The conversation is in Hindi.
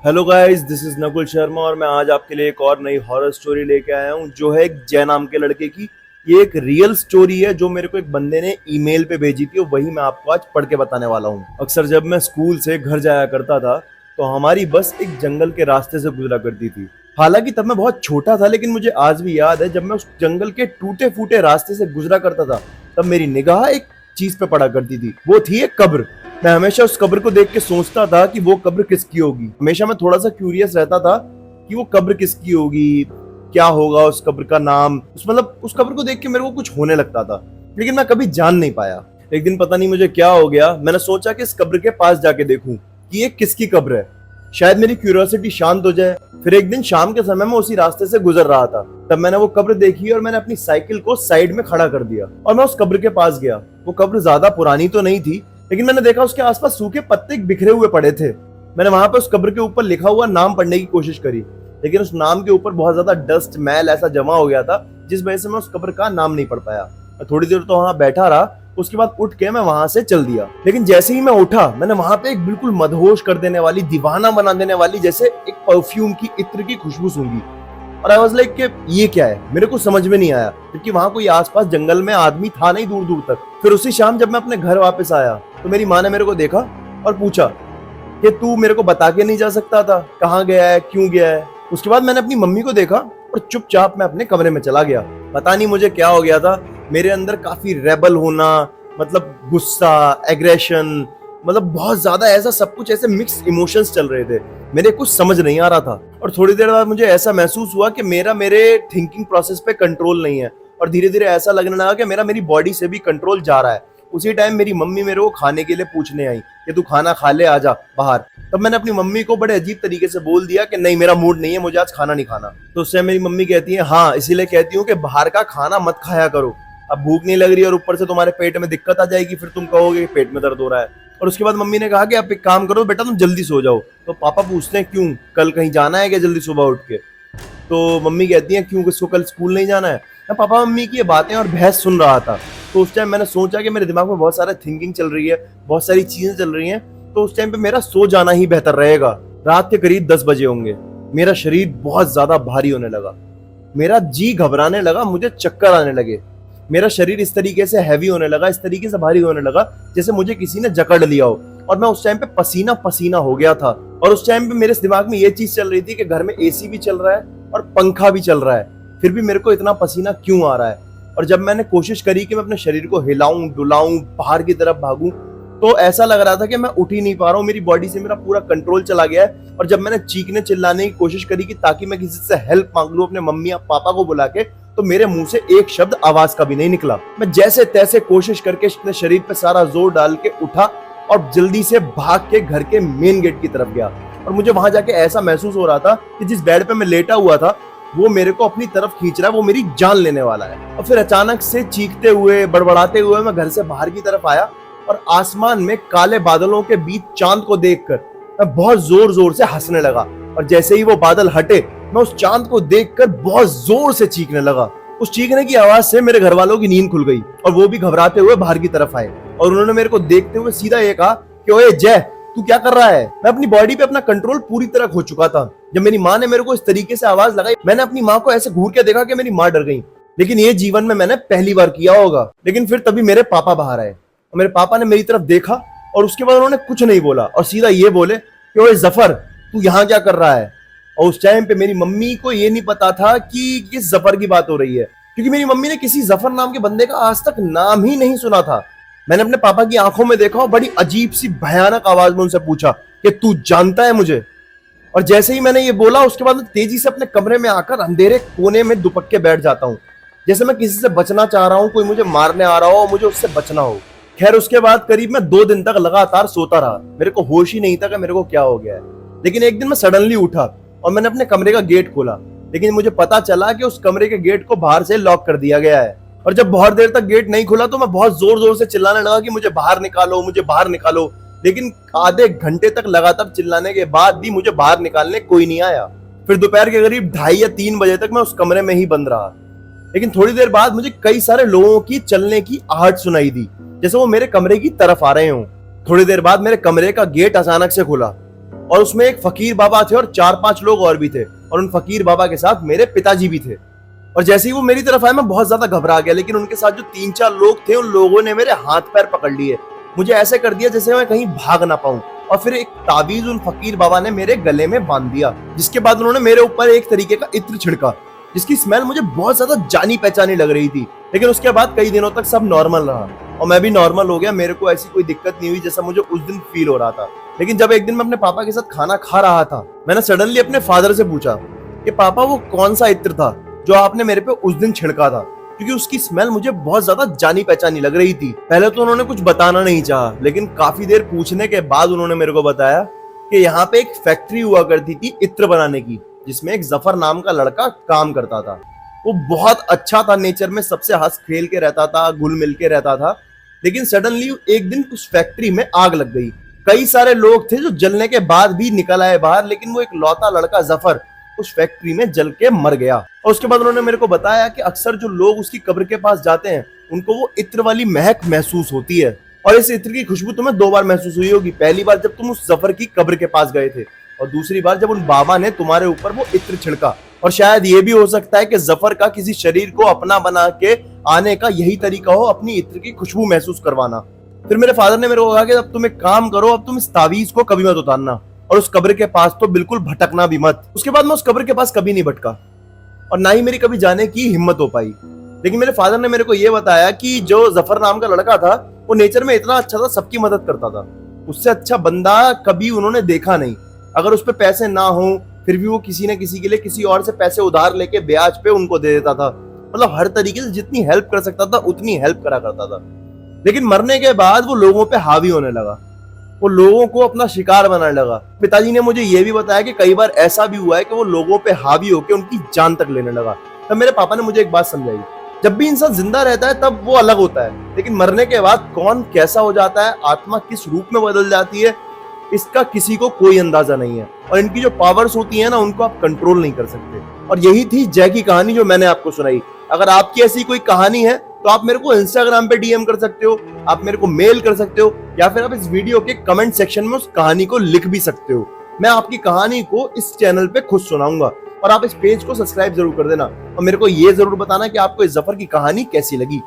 Hello guys, this is Nakul Sharma और मैं आज आपके लिए एक और नई हॉरर स्टोरी लेके आया हूँ जो है एक जय नाम के लड़के की। ये एक रियल स्टोरी है जो मेरे को एक बंदे ने ईमेल पे भेजी थी और वही मैं आपको आज पढ़ के बताने वाला हूँ। अक्सर जब मैं स्कूल से घर जाया करता था तो हमारी बस एक जंगल के रास्ते से गुजरा करती थी। हालांकि तब मैं बहुत छोटा था, लेकिन मुझे आज भी याद है जब मैं उस जंगल के टूटे फूटे रास्ते से गुजरा करता था तब मेरी निगाह एक चीज पे पड़ा करती थी। वो थी एक कब्र। मैं हमेशा उस कब्र को देख के सोचता था कि वो कब्र किसकी होगी। हमेशा मैं थोड़ा सा क्यूरियस रहता था कि वो कब्र किसकी होगी, क्या होगा उस कब्र का नाम। उस कब्र को देख के मेरे को कुछ होने लगता था, लेकिन मैं कभी जान नहीं पाया। एक दिन पता नहीं मुझे क्या हो गया, मैंने सोचा कि इस कब्र के पास जाके देखूं कि ये किसकी कब्र है, शायद मेरी क्यूरियोसिटी शांत हो जाए। फिर एक दिन शाम के समय में उसी रास्ते से गुजर रहा था, तब मैंने वो कब्र देखी और मैंने अपनी साइकिल को साइड में खड़ा कर दिया और मैं उस कब्र के पास गया। वो कब्र ज्यादा पुरानी तो नहीं थी, लेकिन मैंने देखा उसके आसपास सूखे पत्ते बिखरे हुए पड़े थे। मैंने वहां पे उस कब्र के ऊपर लिखा हुआ नाम पढ़ने की कोशिश करी, लेकिन उस नाम के ऊपर बहुत ज्यादा डस्ट मैल ऐसा जमा हो गया था जिस वजह से मैं उस कब्र का नाम नहीं पढ़ पाया। मैं थोड़ी देर तो वहां बैठा रहा, उसके बाद उठ के मैं वहां से चल दिया। लेकिन जैसे ही मैं उठा, मैंने वहां पे एक बिल्कुल मदहोश कर देने वाली, दीवाना बना देने वाली, जैसे एक परफ्यूम की, इत्र की खुशबू सूंघी। और आई वाज लाइक कि ये क्या है, मेरे को समझ में नहीं आया क्योंकि वहां कोई आसपास जंगल में आदमी था नहीं दूर दूर तक। फिर उसी शाम जब मैं अपने घर वापस आया तो मेरी माँ ने मेरे को देखा और पूछा कि तू मेरे को बता के नहीं जा सकता था, कहाँ गया है, क्यों गया है। उसके बाद मैंने अपनी मम्मी को देखा और चुपचाप मैं अपने कमरे में चला गया। पता नहीं मुझे क्या हो गया था, मेरे अंदर काफी रेबल होना, गुस्सा, एग्रेशन, बहुत ज्यादा ऐसा सब कुछ, ऐसे मिक्स इमोशंस चल रहे थे। मेरे कुछ समझ नहीं आ रहा था और थोड़ी देर बाद मुझे ऐसा महसूस हुआ कि मेरे थिंकिंग प्रोसेस पे कंट्रोल नहीं है और धीरे धीरे ऐसा लगने लगा कि मेरी बॉडी से भी कंट्रोल जा रहा है। उसी टाइम मेरी मम्मी मेरे को खाने के लिए पूछने आई कि तू खाना खा ले, आजा बाहर। तब मैंने अपनी मम्मी को बड़े अजीब तरीके से बोल दिया कि नहीं, मेरा मूड नहीं है, मुझे आज खाना नहीं खाना। तो उससे मेरी मम्मी कहती है, हाँ इसीलिए कहती हूँ कि बाहर का खाना मत खाया करो, अब भूख नहीं लग रही और ऊपर से तुम्हारे पेट में दिक्कत आ जाएगी, फिर तुम कहोगे पेट में दर्द हो रहा है। और उसके बाद मम्मी ने कहा कि आप एक काम करो बेटा, तुम जल्दी सो जाओ। तो पापा पूछते हैं क्यों, कल कहीं जाना है क्या जल्दी सुबह उठ के? तो मम्मी कहती है क्यों, किसको कल स्कूल नहीं जाना है? मैं पापा मम्मी की ये बातें और बहस सुन रहा था। तो उस टाइम मैंने सोचा कि मेरे दिमाग में बहुत सारा थिंकिंग चल रही है, बहुत सारी चीजें चल रही हैं, तो उस टाइम पे मेरा सो जाना ही बेहतर रहेगा। रात के करीब 10 बजे होंगे। मेरा शरीर बहुत ज्यादा भारी होने लगा, मेरा जी घबराने लगा, मुझे चक्कर आने लगे। मेरा शरीर इस तरीके से हैवी होने लगा, इस तरीके से भारी होने लगा जैसे मुझे किसी ने जकड़ लिया हो। और मैं उस टाइम पे पसीना पसीना हो गया था। और उस टाइम पे मेरे दिमाग में ये चीज चल रही थी कि घर में एसी भी चल रहा है और पंखा भी चल रहा है, फिर भी मेरे को इतना पसीना क्यों आ रहा है। और जब मैंने कोशिश करी कि मैं अपने शरीर को हिलाऊं डुलाऊं, बाहर की तरफ भागूं, तो ऐसा लग रहा था कि मैं उठ ही नहीं पा रहा हूँ, मेरी बॉडी से मेरा पूरा कंट्रोल चला गया है। और जब मैंने चीखने चिल्लाने की कोशिश करी कि ताकि मैं किसी से हेल्प मांग लूं, अपने मम्मी या पापा को बुला के, तो मेरे मुंह से एक शब्द आवाज का भी नहीं निकला। मैं जैसे तैसे कोशिश करके अपने शरीर पे सारा जोर डाल के उठा और जल्दी से भाग के घर के मेन गेट की तरफ गया। और मुझे वहां जाके ऐसा महसूस हो रहा था कि जिस बेड पे मैं लेटा हुआ था वो मेरे को अपनी तरफ खींच रहा है, वो मेरी जान लेने वाला है। और फिर अचानक से चीखते हुए, बड़बड़ाते हुए मैं घर से बाहर की तरफ आया और आसमान में काले बादलों के बीच चांद को देखकर मैं बहुत जोर जोर से हंसने लगा। और जैसे ही वो बादल हटे, मैं उस चांद को देखकर बहुत जोर से चीखने लगा। उस चीखने की आवाज से मेरे घर वालों की नींद खुल गई और वो भी घबराते हुए बाहर की तरफ आए और उन्होंने मेरे को देखते हुए सीधा ये कहा कि ओए जय, तू क्या कर रहा है? मैं अपनी बॉडी पे अपना कंट्रोल पूरी तरह खो चुका था। जब मेरी माँ ने मेरे को इस तरीके से आवाज लगाई, मैंने अपनी माँ को ऐसे घूर के देखा कि मेरी माँ डर गई। लेकिन ये जीवन में मैंने पहली बार किया होगा। लेकिन फिर तभी मेरे पापा बाहर आए और मेरे पापा ने मेरी तरफ देखा और उसके बाद उन्होंने कुछ नहीं बोला और सीधा ये बोले कि ओए जफर, तू यहाँ क्या कर रहा है? और उस टाइम पे मेरी मम्मी को ये नहीं पता था कि किस जफर की बात हो रही है, क्योंकि मेरी मम्मी ने किसी जफर नाम के बंदे का आज तक नाम ही नहीं सुना था। मैंने अपने पापा की आंखों में देखा और बड़ी अजीब सी भयानक आवाज में उनसे पूछा कि तू जानता है मुझे? और जैसे ही मैंने ये बोला, उसके बाद मैं तेजी से अपने कमरे में आकर अंधेरे कोने में दुपक के बैठ जाता हूँ, जैसे मैं किसी से बचना चाह रहा हूँ, कोई मुझे मारने आ रहा हो और मुझे उससे बचना हो। खैर उसके बाद करीब मैं 2 दिन तक लगातार सोता रहा। मेरे को होश ही नहीं था कि मेरे को क्या हो गया है। लेकिन एक दिन मैं सडनली उठा और मैंने अपने कमरे का गेट खोला, लेकिन मुझे पता चला कि उस कमरे के गेट को बाहर से लॉक कर दिया गया है। और जब बहुत देर तक गेट नहीं खुला तो मैं बहुत जोर जोर से चिल्लाने लगा कि मुझे बाहर निकालो, मुझे बाहर निकालो। लेकिन आधे घंटे तक लगातार चिल्लाने के बाद भी मुझे बाहर निकालने कोई नहीं आया। फिर दोपहर के करीब 2:30 या 3 बजे तक मैं उस कमरे में ही बंद रहा। लेकिन थोड़ी देर बाद मुझे कई सारे लोगों की चलने की आहट सुनाई दी, जैसे वो मेरे कमरे की तरफ आ रहे हों। थोड़ी देर बाद मेरे कमरे का गेट अचानक से खुला और उसमें एक फकीर बाबा थे और 4-5 लोग और भी थे, और उन फकीर बाबा के साथ मेरे पिताजी भी थे। और जैसे ही वो मेरी तरफ आए मैं बहुत ज्यादा घबरा गया, लेकिन उनके साथ जो 3-4 लोग थे उन लोगों ने मेरे हाथ पैर पकड़ लिए, मुझे ऐसे कर दिया जैसे मैं कहीं भाग ना पाऊं, और फिर एक ताबीज उन फकीर बाबा ने मेरे गले में बांध दिया, जिसके बाद उन्होंने मेरे ऊपर एक तरीके का इत्र छिड़का, जिसकी स्मेल मुझे बहुत ज्यादा जानी पहचानी लग रही थी। लेकिन उसके बाद कई दिनों तक सब नॉर्मल रहा और मैं भी नॉर्मल हो गया, मेरे को ऐसी कोई दिक्कत नहीं हुई जैसा मुझे उस दिन फील हो रहा था। लेकिन जब एक दिन मैं अपने पापा के साथ खाना खा रहा था, मैंने सडनली अपने फादर से पूछा कि पापा वो कौन सा इत्र था जो आपने मेरे पे उस दिन छिड़का था, क्योंकि उसकी स्मेल मुझे बहुत ज्यादा जानी पहचानी लग रही थी। पहले तो उन्होंने कुछ बताना नहीं चाहा, लेकिन काफी देर पूछने के बाद उन्होंने मेरे को बताया कि यहाँ पे एक फैक्ट्री हुआ करती थी इत्र बनाने की, जिसमें एक जफर नाम का लड़का काम करता था। वो बहुत अच्छा था, नेचर में सबसे हंस खेल के रहता था, घुल मिल के रहता था। लेकिन सडनली एक दिन उस फैक्ट्री में आग लग गई। कई सारे लोग थे जो जलने के बाद भी निकल आए बाहर, लेकिन वो एक लौता लड़का जफर उस फैक्ट्री में जल के मर गया। और उसके बाद उन्होंने मेरे को बताया कि अक्सर जो लोग उसकी कब्र के पास जाते हैं उनको वो इत्र वाली महक महसूस होती है, और इस इत्र की खुशबू तुम्हें 2 बार महसूस हुई होगी। पहली बार जब तुम उस जफर की कब्र के पास गए थे, और दूसरी बार जब उन बाबा ने तुम्हारे ऊपर वो इत्र छिड़का। और शायद ये भी हो सकता है कि जफर का किसी शरीर को अपना बना के आने का यही तरीका हो, अपनी इत्र की खुशबू महसूस करवाना। फिर मेरे फादर ने मेरे को कहा कि अब तुम एक काम करो, अब तुम इस तावीज को कभी मत उतारना, और उस कब्र के पास तो बिल्कुल भटकना भी मत। उसके बाद मैं उस कब्र के पास कभी नहीं भटका, और ना ही मेरी कभी जाने की हिम्मत हो पाई। लेकिन मेरे फादर ने मेरे को यह बताया कि जो जफर नाम का लड़का था वो नेचर में इतना अच्छा था, सबकी मदद करता था, उससे अच्छा बंदा कभी उन्होंने देखा नहीं। अगर उस पर पैसे ना हो फिर भी वो किसी न किसी के लिए किसी और से पैसे उधार लेके ब्याज पे उनको दे देता था। मतलब हर तरीके से जितनी हेल्प कर सकता था उतनी हेल्प करा करता था। लेकिन मरने के बाद वो लोगों पे हावी होने लगा, वो लोगों को अपना शिकार बनाने लगा। पिताजी ने मुझे ये भी बताया कि कई बार ऐसा भी हुआ है कि वो लोगों पे हावी होकर उनकी जान तक लेने लगा। तब मेरे पापा ने मुझे एक बात समझाई, जब भी इंसान जिंदा रहता है तब वो अलग होता है, लेकिन मरने के बाद कौन कैसा हो जाता है, आत्मा किस रूप में बदल जाती है, इसका किसी को कोई अंदाजा नहीं है। और इनकी जो पावर्स होती है ना, उनको आप कंट्रोल नहीं कर सकते। और यही थी जय की कहानी जो मैंने आपको सुनाई। अगर आपकी ऐसी कोई कहानी है तो आप मेरे को इंस्टाग्राम पे डीएम कर सकते हो, आप मेरे को मेल कर सकते हो, या फिर आप इस वीडियो के कमेंट सेक्शन में उस कहानी को लिख भी सकते हो। मैं आपकी कहानी को इस चैनल पे खुद सुनाऊंगा, और आप इस पेज को सब्सक्राइब जरूर कर देना, और मेरे को ये जरूर बताना कि आपको इस जफर की कहानी कैसी लगी।